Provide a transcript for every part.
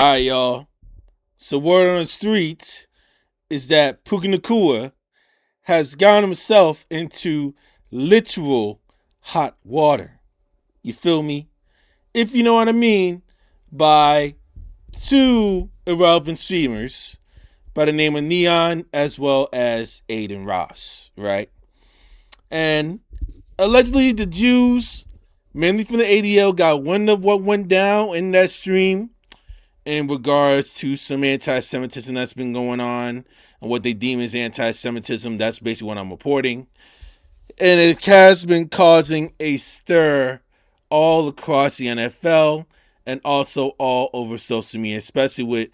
All right, y'all. So word on the street is that Puka Nacua has gotten himself into literal hot water. You feel me? If you know what I mean, by two irrelevant streamers by the name of N3on as well as Adin Ross, right? And allegedly the Jews, mainly from the ADL, got wind of what went down in that stream in regards to some anti-Semitism that's been going on and what they deem as anti-Semitism. That's basically what I'm reporting. And it has been causing a stir all across the NFL and also all over social media, especially with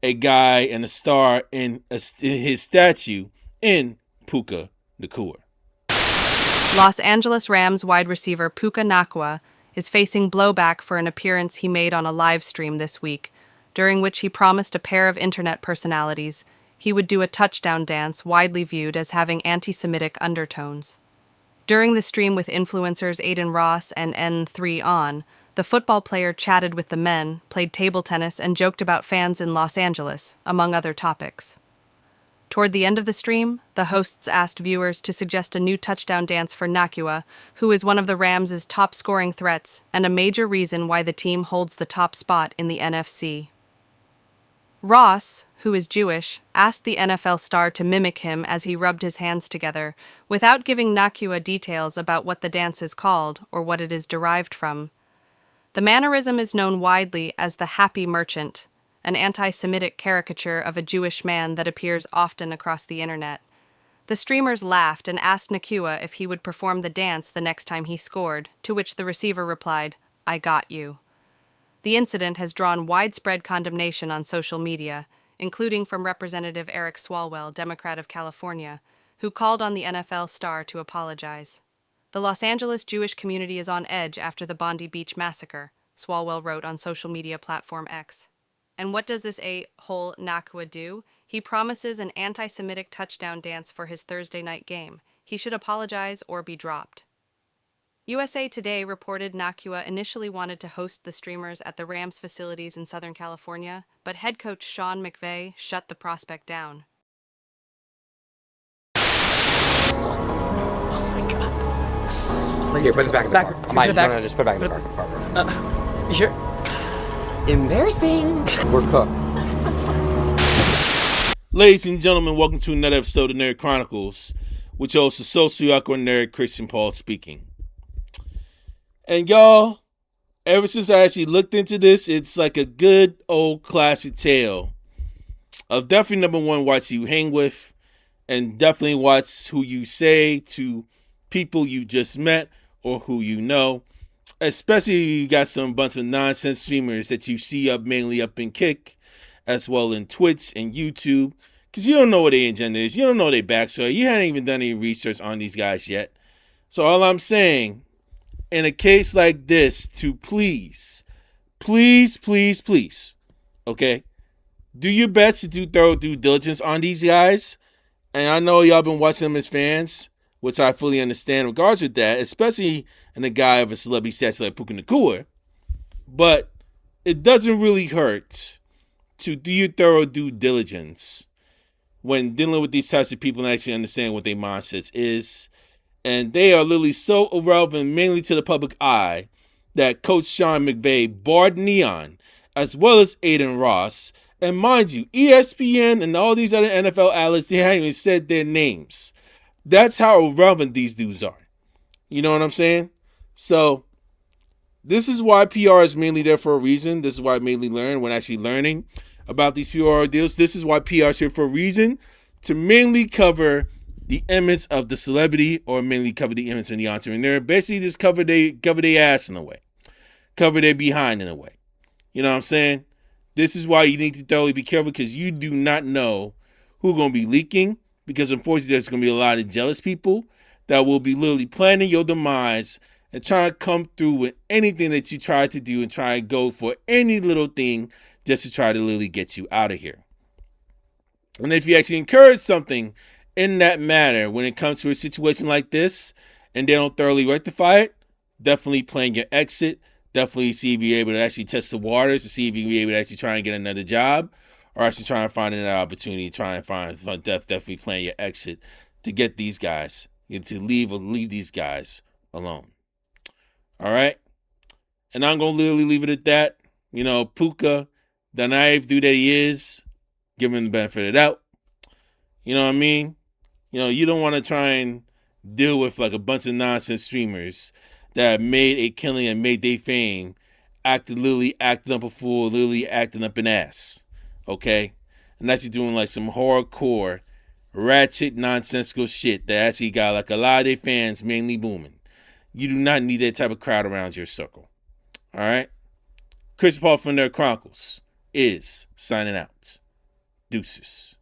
a guy and a star in his statue in Puka Nacua. Los Angeles Rams wide receiver Puka Nacua is facing blowback for an appearance he made on a live stream this week, during which he promised a pair of internet personalities he would do a touchdown dance widely viewed as having anti-Semitic undertones. During the stream with influencers Adin Ross and N3on, the football player chatted with the men, played table tennis, and joked about fans in Los Angeles, among other topics. Toward the end of the stream, the hosts asked viewers to suggest a new touchdown dance for Nacua, who is one of the Rams' top-scoring threats and a major reason why the team holds the top spot in the NFC. Ross, who is Jewish, asked the NFL star to mimic him as he rubbed his hands together, without giving Nacua details about what the dance is called or what it is derived from. The mannerism is known widely as the Happy Merchant, an anti-Semitic caricature of a Jewish man that appears often across the internet. The streamers laughed and asked Nacua if he would perform the dance the next time he scored, to which the receiver replied, "I got you." The incident has drawn widespread condemnation on social media, including from Representative Eric Swalwell, Democrat of California, who called on the NFL star to apologize. The Los Angeles Jewish community is on edge after the Bondi Beach massacre, Swalwell wrote on social media platform X. And what does this a-hole Nacua do? He promises an anti-Semitic touchdown dance for his Thursday night game. He should apologize or be dropped. USA Today reported Nacua initially wanted to host the streamers at the Rams facilities in Southern California, but head coach Sean McVay shut the prospect down. Here, put this back in the car. Put it back. No, just put it back in the car. You sure? Embarrassing. We're cooked. Ladies and gentlemen, welcome to another episode of Nerd Chronicles, which hosts a social awkward nerd, Christian Paul speaking. And y'all, ever since I actually looked into this, it's like a good old classic tale of definitely, number one, watch who you hang with, and definitely watch who you say to people you just met or who you know, especially if you got some bunch of nonsense streamers that you see up mainly up in Kick, as well in Twitch and YouTube, because you don't know what their agenda is, you don't know their backstory, you haven't even done any research on these guys yet. So all I'm saying, in a case like this, to please, okay, do your best to do thorough due diligence on these guys. And I know y'all been watching them as fans, which I fully understand in regards with that, especially in a guy of a celebrity stature like Puka Nacua. But it doesn't really hurt to do your thorough due diligence when dealing with these types of people and actually understand what their mindsets is. And they are literally so irrelevant, mainly to the public eye, that Coach Sean McVay barred N3on, as well as Adin Ross. And mind you, ESPN and all these other NFL outlets, they haven't even said their names. That's how irrelevant these dudes are. You know what I'm saying? So, this is why PR is mainly there for a reason. This is why I mainly learn when actually learning about these PR deals. This is why PR is here for a reason, to mainly cover the image of the celebrity, or mainly cover the image of the entrepreneur. Basically just cover their ass in a way. Cover their behind in a way. You know what I'm saying? This is why you need to thoroughly be careful, because you do not know who's going to be leaking, because unfortunately there's going to be a lot of jealous people that will be literally planning your demise and trying to come through with anything that you try to do and try and go for any little thing just to try to literally get you out of here. And if you actually encourage something in that matter when it comes to a situation like this and they don't thoroughly rectify it, definitely plan your exit, Definitely see if you're able to actually test the waters to see if you're able to actually try and get another job, or actually try and find another opportunity, try and definitely plan your exit to get these guys, to leave these guys alone. All right? And I'm going to literally leave it at that. Puka, the naive dude that he is, give him the benefit of the doubt. You know what I mean? You don't want to try and deal with like a bunch of nonsense streamers that made a killing and made their fame acting up a fool, literally acting up an ass. Okay? And actually doing like some hardcore, ratchet, nonsensical shit that actually got like a lot of their fans mainly booming. You do not need that type of crowd around your circle. All right? Chris Paul from Nerd Chronicles is signing out. Deuces.